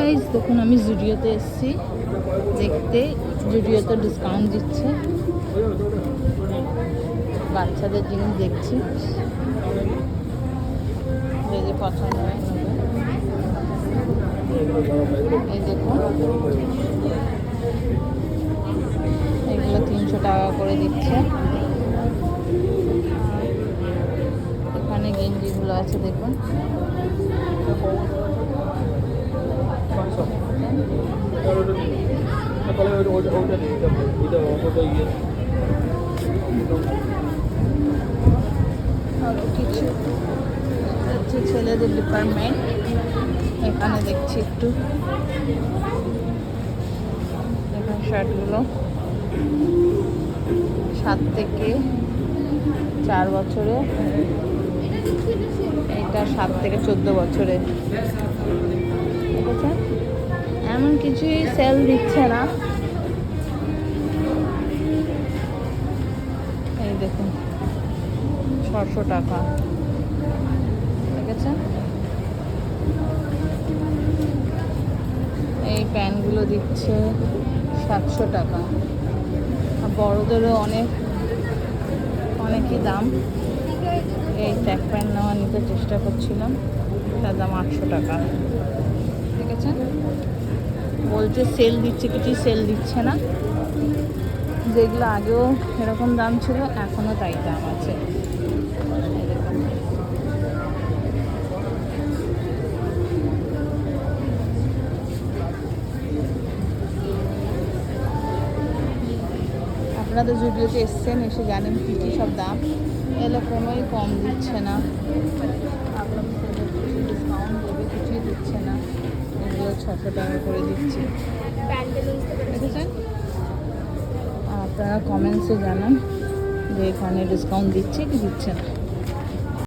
Guys দেখুন আমি জুডিওতে এসেছি দেখতে, জুডিওতে ডিসকাউন্ট দিচ্ছে, বাচ্চাদের জিনিস দেখছি, যে যে পছন্দ হয় নেবে। এই দেখুন এগুলো 300 টাকা করে দিচ্ছে। এখানে গেঞ্জিগুলো আছে দেখুন, কিছু হচ্ছে ছেলেদের ডিপার্টমেন্ট। এখানে দেখছি একটু এখানে শার্টগুলো 7 থেকে 4 বছরে, এটা 7 থেকে 14 বছরে। ঠিক আছে, এমন কিছুই সেল দিচ্ছে না। এই দেখুন 600 টাকা। ঠিক আছে, এই প্যান্টগুলো দিচ্ছে 700 টাকা। আর বড়োদেরও অনেকই দাম। এই ট্র্যাক প্যান্ট নিতে চেষ্টা করছিলাম, তার দাম 800 টাকা। ঠিক আছে, বলছে সেল দিচ্ছে, কিছুই সেল দিচ্ছে না। যেগুলো আগেও এরকম দাম ছিল এখনও তাই দাম আছে। আপনারা তো জুডিওতে এসছেন, এসে জানেন কী কী সব দাম। এগুলো কোনোই কম দিচ্ছে না, আপনার কিছু ডিসকাউন্ট দেবে, কিছুই দিচ্ছে না। এগুলো 600 টাকা করে দিচ্ছে। দেখেছেন, আপনারা কমেন্টসে জানান যে এখানে ডিসকাউন্ট দিচ্ছে কি দিচ্ছে না।